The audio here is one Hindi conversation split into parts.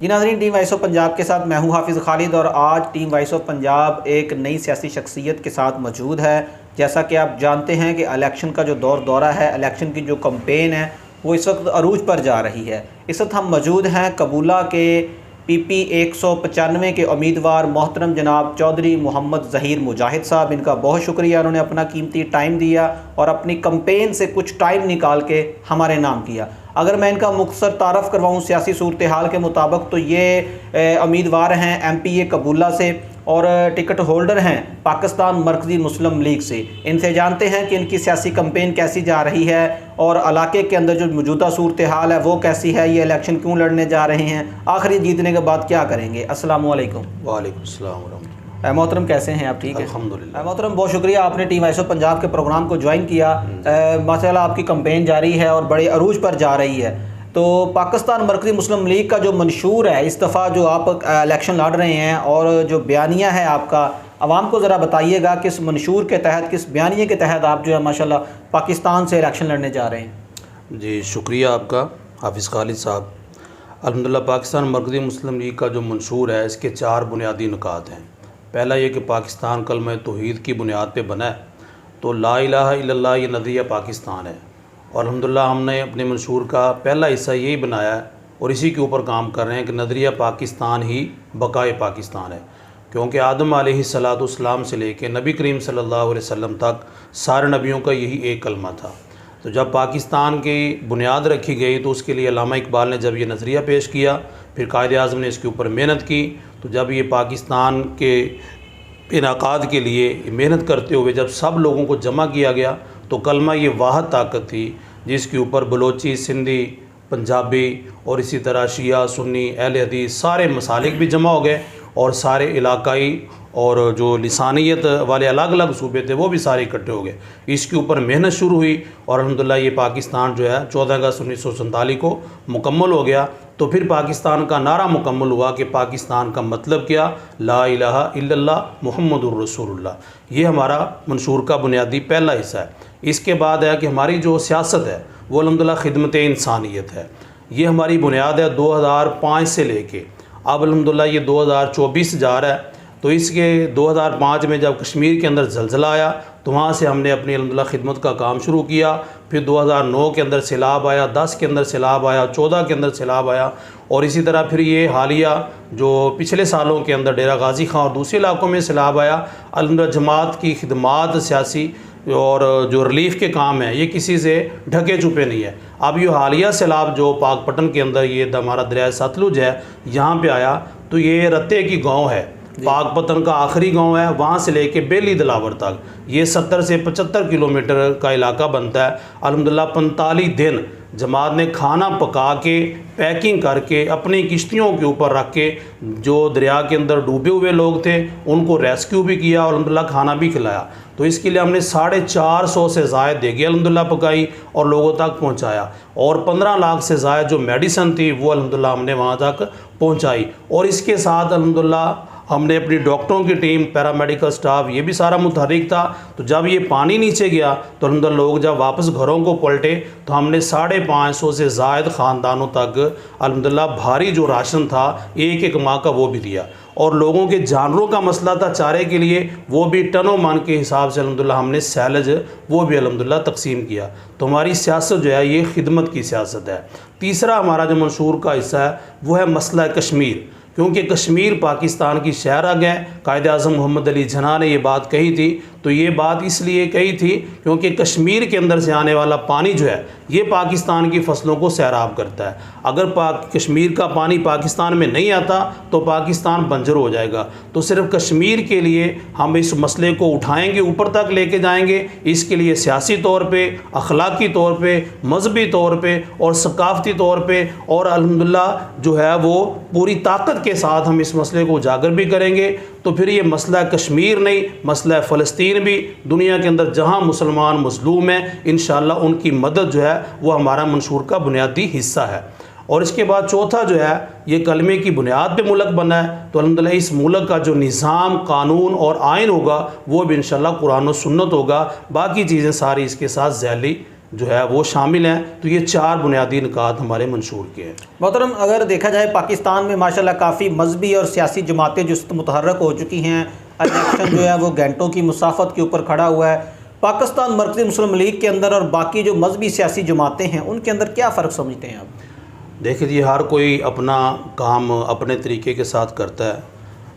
जी नाज़रीन, टीम वॉइस ऑफ पंजाब के साथ मैं हूं हाफिज़ खालिद और आज टीम वॉइस ऑफ पंजाब एक नई सियासी शख्सियत के साथ मौजूद है। जैसा कि आप जानते हैं कि इलेक्शन का जो दौरा है, इलेक्शन की जो कैंपेन है वो इस वक्त अरूज पर जा रही है। इस वक्त हम मौजूद हैं कबूला के PP 195 के उम्मीदवार मोहतरम जनाब चौधरी मोहम्मद ज़हीर मुजाहिद साहब। इनका बहुत शुक्रिया, उन्होंने अपना कीमती टाइम दिया और अपनी कैंपेन से कुछ टाइम निकाल के हमारे नाम किया। अगर मैं इनका मुख्तसर तारफ़ करवाऊँ सियासी सूरत हाल के मुताबिक तो ये उम्मीदवार हैं MPA कबूला से और टिकट होल्डर हैं पाकिस्तान मरकज़ी मुस्लिम लीग से। इनसे जानते हैं कि इनकी सियासी कैंपेन कैसी जा रही है और इलाके के अंदर जो मौजूदा सूरत हाल है वो कैसी है, ये इलेक्शन क्यों लड़ने जा रहे हैं, आखिरी जीतने के बाद क्या करेंगे। अस्सलाम वालेकुम। वालेकुम अस्सलाम वरहमतुल्लाह। मोहतरम कैसे हैं आप? ठीक है अल्हम्दुलिल्लाह। मोहतरम, बहुत शुक्रिया आपने टीम वॉइस ऑफ पंजाब के प्रोग्राम को ज्वाइन किया। माशाल्लाह आपकी कैंपेन जारी है और बड़े अरूज पर जा रही है। तो पाकिस्तान मरकज़ी मुस्लिम लीग का जो मंशूर है, इस दफ़ा जो आप इलेक्शन लड़ रहे हैं और जो बयानिया है आपका, आवाम को ज़रा बताइएगा किस मंशूर के तहत, किस बयानिए के तहत आप जो है माशाल्लाह पाकिस्तान से इलेक्शन लड़ने जा रहे हैं। जी शुक्रिया आपका हाफिज़ खालिद साहब। अल्हम्दुलिल्लाह, पाकिस्तान मरकज़ी मुस्लिम लीग का जो मंशूर है इसके 4 बुनियादी नुकात हैं। पहला ये कि पाकिस्तान कलमा तौहीद की बुनियाद पे बना है, तो ला इलाहा इल्लल्लाह ये नज़रिया पाकिस्तान है। और अल्हम्दुलिल्लाह हमने अपने मंशूर का पहला हिस्सा यही बनाया है और इसी के ऊपर काम कर रहे हैं कि नज़रिया पाकिस्तान ही बकाए पाकिस्तान है। क्योंकि आदम अलैहिस्सलाम से लेके नबी करीम सल्लल्लाहु अलैहि वसल्लम तक सारे नबियों का यही एक कलमा था। तो जब पाकिस्तान की बुनियाद रखी गई तो उसके लिए अल्लामा इकबाल ने जब ये नज़रिया पेश किया, फिर कायद आज़म ने इसके ऊपर मेहनत की। तो जब ये पाकिस्तान के इनाकाद के लिए मेहनत करते हुए जब सब लोगों को जमा किया गया तो कलमा ये वाहद ताकत थी जिसके ऊपर बलोची, सिंधी, पंजाबी और इसी तरह शिया, सुन्नी, अहले हदीस सारे मसालिक भी जमा हो गए और सारे इलाकाई और जो लिसानियत वाले अलग अलग सूबे थे वो भी सारे इकट्ठे हो गए। इसके ऊपर मेहनत शुरू हुई और अल्हम्दुलिल्लाह ये पाकिस्तान जो है 14 अगस्त 1947 को मुकम्मल हो गया। तो फिर पाकिस्तान का नारा मुकम्मल हुआ कि पाकिस्तान का मतलब क्या, ला इलाहा इल्लल्लाह मुहम्मदुर रसूलुल्लाह। ये हमारा मंशूर का बुनियादी पहला हिस्सा है। इसके बाद है कि हमारी जो सियासत है वो अल्हम्दुलिल्लाह खिदमत इंसानियत है। ये हमारी बुनियाद है 2005 से लेके अब अल्हम्दुलिल्लाह ये 2024 जा रहा है। तो इसके 2005 में जब कश्मीर के अंदर ज़लज़ला आया तो वहाँ से हमने अपनी अल्हम्दुलिल्लाह खिदमत का काम शुरू किया। फिर 2009 के अंदर सैलाब आया, 10 के अंदर सैलाब आया, 14 के अंदर सैलाब आया और इसी तरह फिर ये हालिया जो पिछले सालों के अंदर डेरा गाजी खां और दूसरे इलाकों में सैलाब आया। अल्हम्दुलिल्लाह जमात की खिदमात सियासी और जो रिलीफ़ के काम है ये किसी से ढके छुपे नहीं है। अब ये हालिया सैलाब जो पाकपटन के अंदर ये हमारा दरिया सतलुज है यहाँ पे आया तो ये रत्ते की गांव है, पाकपतन का आखिरी गांव है, वहाँ से लेके बेली दिलावर तक ये 70 से 75 किलोमीटर का इलाका बनता है। अल्हम्दुलिल्लाह 45 दिन जमात ने खाना पका के पैकिंग करके अपनी किश्तियों के ऊपर रख के जो दरिया के अंदर डूबे हुए लोग थे उनको रेस्क्यू भी किया और अल्हम्दुलिल्लाह खाना भी खिलाया। तो इसके लिए हमने 450 से ज़ायद देगी अल्हम्दुलिल्लाह पकाई और लोगों तक पहुंचाया और 15 लाख से ज़ायद जो मेडिसन थी वो अल्हम्दुलिल्लाह हमने वहाँ तक पहुँचाई। और इसके साथ अल्हम्दुलिल्लाह हमने अपनी डॉक्टरों की टीम, पैरामेडिकल स्टाफ ये भी सारा मुतहरिक था। तो जब ये पानी नीचे गया तो अल्हम्दुलिल्लाह लोग जब वापस घरों को पलटे तो हमने 550 से ज़ायद ख़ानदानों तक अल्हम्दुलिल्लाह भारी जो राशन था एक एक माह का वो भी दिया। और लोगों के जानवरों का मसला था चारे के लिए, वो भी टनों मन के हिसाब से अल्हम्दुलिल्लाह हमने सैलज वो भी अल्हम्दुलिल्लाह तकसीम किया। तो हमारी सियासत जो है ये खिदमत की सियासत है। तीसरा हमारा जो मंशूर का हिस्सा है वो है मसला कश्मीर, क्योंकि कश्मीर पाकिस्तान की शहरग है। कायद आज़म मोहम्मद अली जिन्ना ने ये बात कही थी, तो ये बात इसलिए कही थी क्योंकि कश्मीर के अंदर से आने वाला पानी जो है ये पाकिस्तान की फसलों को सैराब करता है। अगर कश्मीर का पानी पाकिस्तान में नहीं आता तो पाकिस्तान बंजर हो जाएगा। तो सिर्फ कश्मीर के लिए हम इस मसले को उठाएंगे, ऊपर तक लेके जाएंगे। इसके लिए सियासी तौर पे, अखलाकी तौर पे, मजहबी तौर पे और सकाफती तौर पे और अल्हम्दुलिल्लाह जो है वो पूरी ताकत के साथ हम इस मसले को उजागर भी करेंगे। तो फिर ये मसला कश्मीर नहीं, मसला फ़लस्तीन भी, दुनिया के अंदर जहाँ मुसलमान मज़लूम हैं इंशाअल्लाह उनकी मदद जो है वो हमारा मंशूर का बुनियादी हिस्सा है। और इसके बाद चौथा जो है ये कलमे की बुनियाद पे मुल्क बना है। तो अल्हम्दुलिल्लाह इस मुल्क का जो निज़ाम, कानून और आइन होगा वो भी इंशाअल्लाह कुरान और सुन्नत होगा। बाकी चीज़ें सारी इसके साथ ज़ैली जो है वो शामिल हैं। तो ये 4 बुनियादी निकात हमारे मंशूर के हैं। मोहतरम, अगर देखा जाए पाकिस्तान में माशाल्लाह काफ़ी मजहबी और सियासी जमातें जो मुतहर्रक हो चुकी हैं, इलेक्शन जो है वो घंटों की मुसाफत के ऊपर खड़ा हुआ है। पाकिस्तान मरकज़ी मुस्लिम लीग के अंदर और बाकी जो मजहबी सियासी जमातें हैं उनके अंदर क्या फ़र्क समझते हैं आप? देखिए जी, हर कोई अपना काम अपने तरीके के साथ करता है।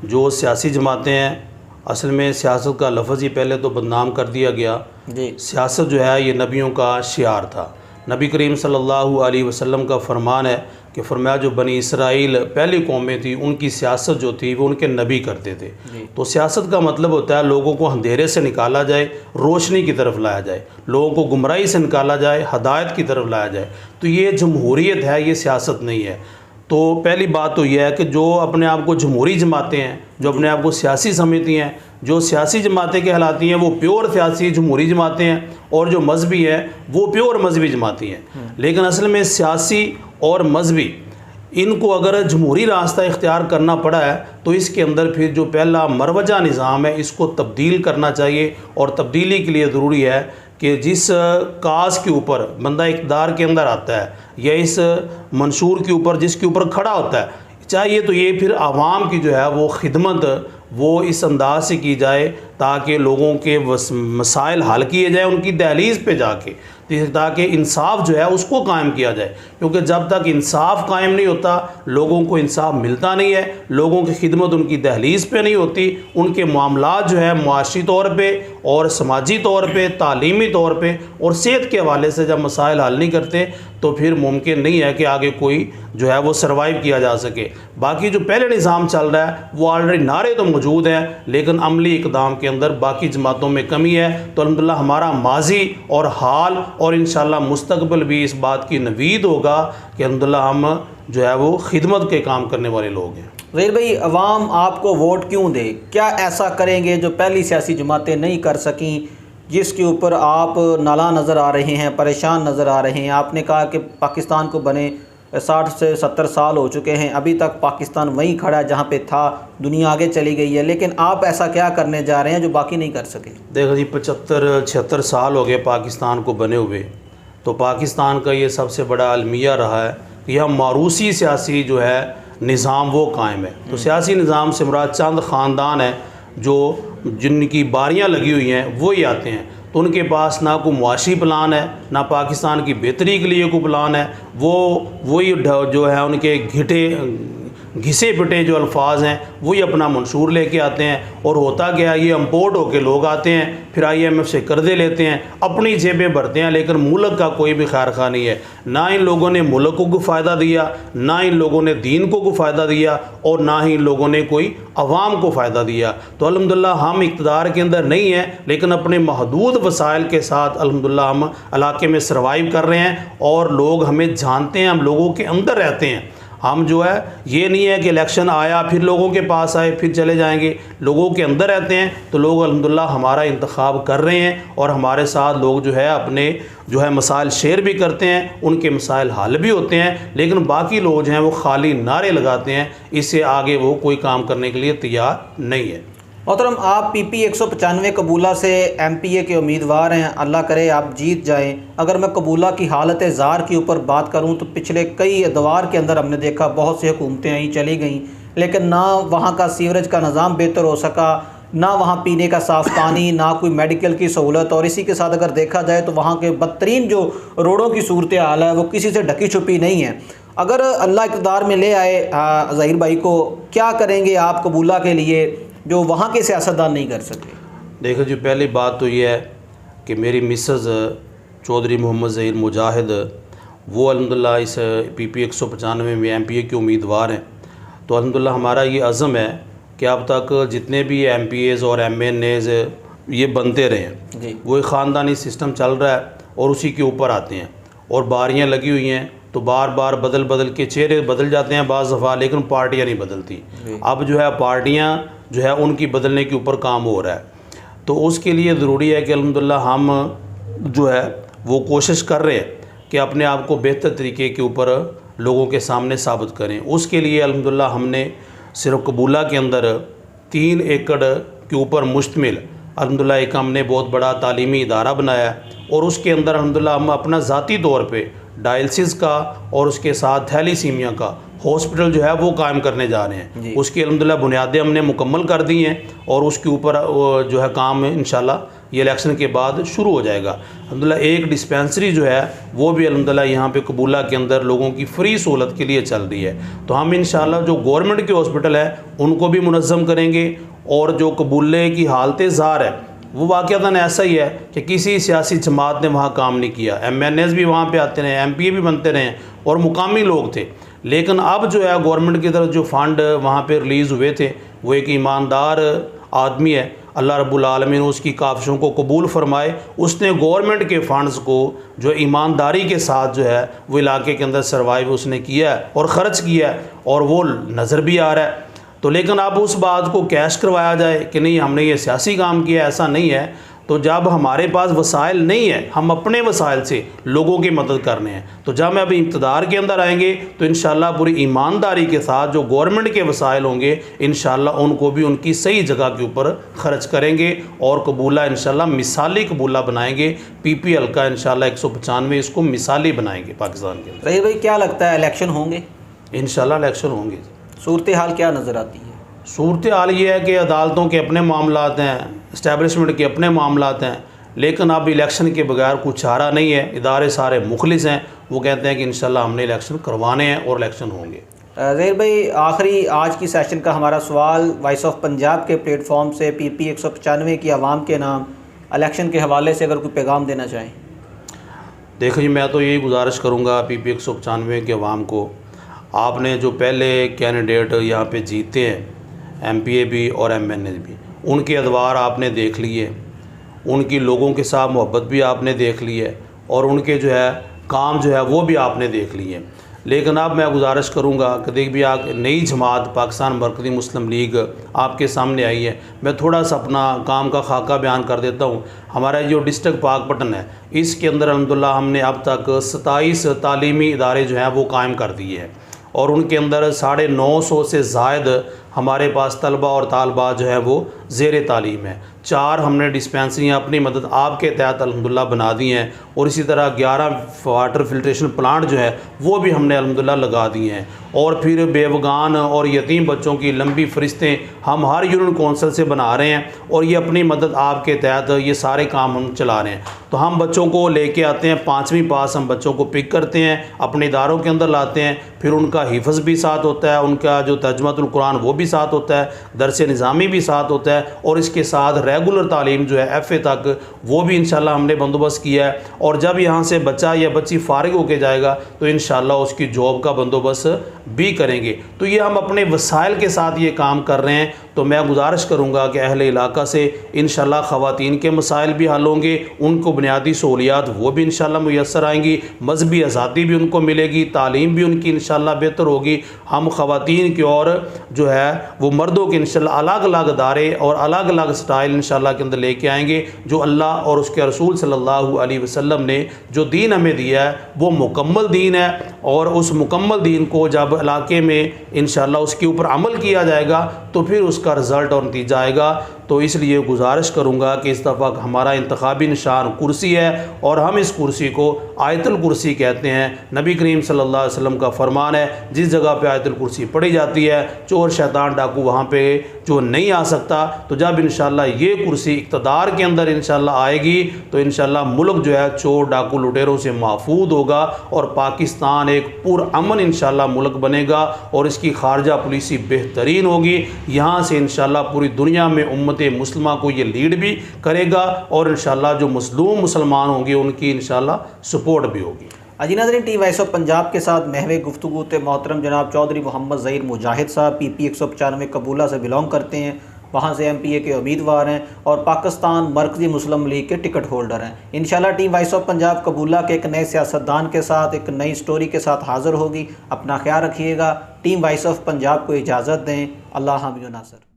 जो सियासी जमातें हैं, असल में सियासत का लफ्ज़ ही पहले तो बदनाम कर दिया गया। जी, सियासत जो है ये नबियों का शियार था। नबी करीम सल्लल्लाहु अलैहि वसल्लम का फरमान है कि फरमाया जो बनी इसराइल पहली कौमें थी उनकी सियासत जो थी वो उनके नबी करते थे। तो सियासत का मतलब होता है लोगों को अंधेरे से निकाला जाए, रोशनी की तरफ लाया जाए, लोगों को गुमराही से निकाला जाए, हदायत की तरफ लाया जाए। तो ये जमहूरियत है, ये सियासत नहीं है। तो पहली बात तो यह है कि जो अपने आप को जमहूरी जमातें हैं, जो अपने आप को सियासी समझती हैं, जो सियासी जमातें कहलाती हैं वो प्योर सियासी जमहूरी जमातें हैं, और जो मजहबी है वो प्योर मजहबी जमाती हैं। लेकिन असल में सियासी और मजहबी इनको अगर जमहूरी रास्ता इख्तियार करना पड़ा है तो इसके अंदर फिर जो पहला मरवजा निज़ाम है इसको तब्दील करना चाहिए। और तब्दीली के लिए ज़रूरी है कि जिस काज के ऊपर बंदा इक़्तिदार के अंदर आता है या इस मंशूर के ऊपर जिसके ऊपर खड़ा होता है, चाहिए तो ये फिर आवाम की जो है वो खिदमत वो इस अंदाज से की जाए ताकि लोगों के मसाइल हल किए जाए उनकी दहलीज़ पे जाके, ताकि इंसाफ जो है उसको कायम किया जाए। क्योंकि जब तक इंसाफ कायम नहीं होता लोगों को इंसाफ मिलता नहीं है, लोगों की खिदमत उनकी दहलीज़ पे नहीं होती, उनके मामलात जो है मुआशी तौर पे और समाजी तौर पे, तालीमी तौर पे और सेहत के हवाले से जब मसाइल हल नहीं करते तो फिर मुमकिन नहीं है कि आगे कोई जो है वो सर्वाइव किया जा सके। बाकी जो पहले निज़ाम चल रहा है वो ऑलरेडी नारे तो मौजूद हैं लेकिन अमली इक़दाम के अंदर बाकी जमातों में कमी है। तो अल्हम्दुलिल्लाह हमारा माजी और हाल और इंशाअल्लाह मुस्तकबिल भी इस बात की नवीद होगा कि अल्हम्दुलिल्लाह हम जो है वो खिदमत के काम करने वाले लोग हैं। ज़हीर भाई, अवाम आपको वोट क्यों दे? क्या ऐसा करेंगे जो पहली सियासी जमातें नहीं कर सकें, जिसके ऊपर आप नाला नज़र आ रहे हैं, परेशान नज़र आ रहे हैं? आपने कहा कि पाकिस्तान को बने 60 से 70 साल हो चुके हैं, अभी तक पाकिस्तान वहीं खड़ा है जहाँ पे था, दुनिया आगे चली गई है, लेकिन आप ऐसा क्या करने जा रहे हैं जो बाकी नहीं कर सके? देखो जी, 75-76 साल हो गए पाकिस्तान को बने हुए। तो पाकिस्तान का ये सबसे बड़ा अलमिया रहा है कि यह मारूसी सियासी जो है निज़ाम वो कायम है। तो सियासी निज़ाम से मुराद चंद ख़ानदान है जो जिनकी बारियां लगी हुई हैं वही आते हैं। तो उनके पास ना कोई मुआशी प्लान है, ना पाकिस्तान की बेहतरी के लिए कोई प्लान है। वो वही जो है उनके घिसे पिटे जो अल्फाज हैं वही अपना मंशूर लेके आते हैं। और होता क्या, ये इम्पोर्ट होके लोग आते हैं, फिर IMF से कर्जे लेते हैं, अपनी जेबें भरते हैं, लेकिन मुल्क का कोई भी खैर खा नहीं है। ना इन लोगों ने मुल्क को कोई फ़ायदा दिया, ना इन लोगों ने दीन को कोई फ़ायदा दिया, और ना ही इन लोगों ने कोई अवाम को फ़ायदा दिया। तो अल्हम्दुलिल्लाह हम इक़्तिदार के अंदर नहीं हैं, लेकिन अपने महदूद वसाइल के साथ अल्हम्दुलिल्लाह हम इलाके में सर्वाइव कर रहे हैं और लोग हमें जानते हैं, हम लोगों के अंदर रहते हैं। हम जो है ये नहीं है कि इलेक्शन आया फिर लोगों के पास आए फिर चले जाएंगे, लोगों के अंदर रहते हैं। तो लोग अल्हम्दुलिल्लाह हमारा इंतखाब कर रहे हैं और हमारे साथ लोग जो है अपने जो है मसाइल शेयर भी करते हैं, उनके मसाइल हल भी होते हैं। लेकिन बाकी लोग जो हैं वो खाली नारे लगाते हैं, इससे आगे वो कोई काम करने के लिए तैयार नहीं है। मोहतरम, आप PP 195 कबूला से MPA के उम्मीदवार हैं, अल्लाह करे आप जीत जाएं। अगर मैं कबूला की हालत ज़ार के ऊपर बात करूं तो पिछले कई अदवार के अंदर हमने देखा बहुत सी हुकूमतें आई चली गईं, लेकिन ना वहां का सीवरेज का निज़ाम बेहतर हो सका, ना वहाँ पीने का साफ़ पानी, ना कोई मेडिकल की सहूलत। और इसी के साथ अगर देखा जाए तो वहाँ के बदतरीन जो रोडों की सूरत हाल है वो किसी से ढकी छुपी नहीं है। अगर अल्लाह इक़्तिदार में ले आए ज़हीर भाई को, क्या करेंगे आप कबूला के लिए जो वहाँ के सियासतदान नहीं कर सके? देखो जी, पहली बात तो ये है कि मेरी मिसेज़ चौधरी मोहम्मद ज़हीर मुजाहिद वो अल्हम्दुलिल्लाह इस PP 195 में MPA के उम्मीदवार हैं। तो अल्हम्दुलिल्लाह हमारा ये अज़म है कि अब तक जितने भी MPAs और MNAs ये बनते रहे हैं वो एक ख़ानदानी सिस्टम चल रहा है और उसी के ऊपर आते हैं और बारियाँ लगी हुई हैं। तो बार बार बदल बदल के चेहरे बदल जाते हैं बाज़ दफ़ा, लेकिन पार्टियाँ नहीं बदलती। अब जो है पार्टियाँ जो है उनकी बदलने के ऊपर काम हो रहा है। तो उसके लिए ज़रूरी है कि अल्हम्दुलिल्लाह हम जो है वो कोशिश कर रहे हैं कि अपने आप को बेहतर तरीके के ऊपर लोगों के सामने साबित करें। उसके लिए अल्हम्दुलिल्लाह हमने सिर्फ कबूला के अंदर 3 एकड़ के ऊपर मुश्तमिल अल्हम्दुलिल्लाह एक हमने बहुत बड़ा तालीमी इदारा बनाया है और उसके अंदर अल्हम्दुलिल्लाह हम अपना ज़ाती तौर पे डायलिसिस का और उसके साथ थैलीसीमिया का हॉस्पिटल जो है वो कायम करने जा रहे हैं। उसकी अल्हम्दुलिल्लाह बुनियादें हमने मुकम्मल कर दी हैं और उसके ऊपर जो है काम इंशाल्लाह ये इलेक्शन के बाद शुरू हो जाएगा। अल्हम्दुलिल्लाह एक डिस्पेंसरी जो है वो भी अल्हम्दुलिल्लाह यहाँ पे कबूला के अंदर लोगों की फ्री सहूलत के लिए चल रही है। तो हम इंशाल्लाह जो गवर्नमेंट के हॉस्पिटल है उनको भी मुनज़्ज़म करेंगे और जो कबूले की हालत ज़ार है वो वाक़अतन ऐसा ही है कि किसी सियासी जमात ने वहाँ काम नहीं किया। MNAs भी वहाँ पे आते रहे, MPA भी बनते रहे और मुकामी लोग थे, लेकिन अब जो है गवर्नमेंट की तरफ जो फ़ंड वहाँ पे रिलीज़ हुए थे वो एक ईमानदार आदमी है, अल्लाह रब्बुल आलमीन उसकी काविशों को कबूल फरमाए। उसने गवर्नमेंट के फ़ंड्स को जो ईमानदारी के साथ जो है वो इलाके के अंदर सर्वाइव उसने किया है और ख़र्च किया है और वो नज़र भी आ रहा है। तो लेकिन अब उस बात को कैश करवाया जाए कि नहीं हमने ये सियासी काम किया, ऐसा नहीं है। तो जब हमारे पास वसाइल नहीं है, हम अपने वसाइल से लोगों की मदद करने हैं। तो जब हम अभी इक़्तिदार के अंदर आएंगे तो इंशाल्लाह पूरी ईमानदारी के साथ जो गवर्नमेंट के वसाइल होंगे इंशाल्लाह उनको भी उनकी सही जगह के ऊपर ख़र्च करेंगे और कबूला इंशाल्लाह मिसाली कबूला बनाएंगे। PPL का इंशाल्लाह 195 इसको मिसाली बनाएंगे पाकिस्तान के अंदर। रहील भाई क्या लगता है इलेक्शन होंगे? इंशाल्लाह इलेक्शन होंगे। सूरत हाल क्या नज़र आती है? सूरत हाल ये है कि अदालतों के अपने मामलात हैं, इस्टेब्लिशमेंट के अपने मामलात हैं, लेकिन अब इलेक्शन के बगैर कुछ चारा नहीं है। इदारे सारे मुखलिस हैं, वो कहते हैं कि इंशाल्लाह हमने इलेक्शन करवाने हैं और इलेक्शन होंगे। ज़हीर भाई आखिरी आज की सेशन का हमारा सवाल वॉइस ऑफ पंजाब के प्लेटफॉर्म से PP 195 की आवाम के नाम इलेक्शन के हवाले से अगर कोई पैगाम देना चाहें। देखो जी, मैं तो यही गुजारिश करूँगा PP 195 के अवाम को, आपने जो पहले कैंडिडेट यहाँ पे जीते हैं MPA भी और MNA भी, उनके अदवार आपने देख लिए, उनकी लोगों के साथ मोहब्बत भी आपने देख ली है और उनके जो है काम जो है वो भी आपने देख लिए। लेकिन अब मैं गुजारिश करूँगा कि देख भी आप नई जमात पाकिस्तान मरकज़ी मुस्लिम लीग आपके सामने आई है। मैं थोड़ा सा अपना काम का खाका बयान कर देता हूँ। हमारा जो डिस्ट्रिक्ट पाकपटन है इसके अंदर अल्हम्दुलिल्लाह हमने अब तक 27 तालीमी इदारे जो हैं वो कायम कर दिए हैं और उनके अंदर 950 से ज़ायद हमारे पास तलबा और तालबात जो है वो ज़ेर तालीम है। 4 हमने डिस्पेंसरियाँ अपनी मदद आपके तहत अल्हम्दुलिल्लाह बना दी हैं और इसी तरह 11 वाटर फिल्ट्रेशन प्लांट जो है वो भी हमने अल्हम्दुलिल्लाह लगा दिए हैं। और फिर बेवगान और यतीम बच्चों की लंबी फ़रिश्तें हम हर यूनियन कौंसिल से बना रहे हैं और ये अपनी मदद आपके तहत ये सारे काम हम चला रहे हैं। तो हम बच्चों को लेके आते हैं, 5वीं पास हम बच्चों को पिक करते हैं, अपने इदारों के अंदर लाते हैं, फिर उनका हिफ्ज़ भी साथ होता है, उनका जो तर्जुमातुल कुरान वो भी साथ होता है, दरस निज़ामी भी साथ होता है और इसके साथ रेगुलर तालीम जो है FA तक वो भी इंशाल्लाह हमने बंदोबस्त किया है। और जब यहाँ से बच्चा या बच्ची फ़ारिग होकर जाएगा तो इंशाल्लाह उसकी जॉब का बंदोबस्त भी करेंगे। तो ये हम अपने वसाइल के साथ ये काम कर रहे हैं। तो मैं गुजारिश करूँगा कि अहले इलाका से इंशाल्लाह ख़वातीन के मसाइल भी हल होंगे, उनको बुनियादी सहूलियात वो भी इंशाल्लाह मुयस्सर आएंगी, मजहबी आज़ादी भी उनको मिलेगी, तालीम भी उनकी इंशाल्लाह बेहतर होगी। हम ख़वातीन की और जो है वो मर्दों के इंशाल्लाह अलग अलग अदारे और अलग अलग स्टाइल इंशाल्लाह के अंदर लेके आएंगे। जो अल्लाह और उसके रसूल सल्लल्लाहु अलैहि वसल्लम ने जो दीन हमें दिया है वो मुकम्मल दीन है और उस मुकम्मल दीन को जब इलाके में इंशाल्लाह उसके ऊपर अमल किया जाएगा तो फिर उसका रिज़ल्ट और नतीजा आएगा। तो इसलिए गुजारिश करूँगा कि इस दफ़ा हमारा इंतखाबी निशान कुर्सी है और हम इस कुर्सी को आयतुल कुर्सी कहते हैं। नबी करीम सल्लल्लाहु अलैहि वसल्लम का फरमान है, जिस जगह पे आयतुल कुर्सी पढ़ी जाती है चोर शैतान डाकू वहाँ पे जो नहीं आ सकता। तो जब इंशाल्लाह ये कुर्सी इक़्तिदार के अंदर इंशाल्लाह आएगी तो इंशाल्लाह मुल्क जो है चोर डाकू लुटेरों से महफूज होगा और पाकिस्तान एक पुरअमन इंशाल्लाह मुल्क बनेगा और इसकी खारजा पॉलिसी बेहतरीन होगी। यहाँ से इंशाल्लाह पूरी दुनिया में उम्मत मुस्लिमा को ये लीड भी करेगा और इंशाल्लाह जो मज़लूम मुसलमान होंगे उनकी इंशाल्लाह सपोर्ट भी होगी। अजी नाज़रीन, टी वॉइस ऑफ पंजाब के साथ महवे गुफ्तगू थे मोहतरम जनाब चौधरी मोहम्मद ज़हीर मुजाहिद साहब PP 195 कबूला से बिलोंग करते हैं, वहाँ से MPA के उम्मीदवार हैं और पाकिस्तान मरकज़ी मुस्लिम लीग के टिकट होल्डर हैं। इंशाल्लाह टीम वॉइस ऑफ पंजाब कबूला के एक नए सियासतदान के साथ एक नई स्टोरी के साथ हाज़िर होगी। अपना ख्याल रखिएगा। टीम वॉइस ऑफ पंजाब को इजाज़त दें। अल्लाह हामिद नासर।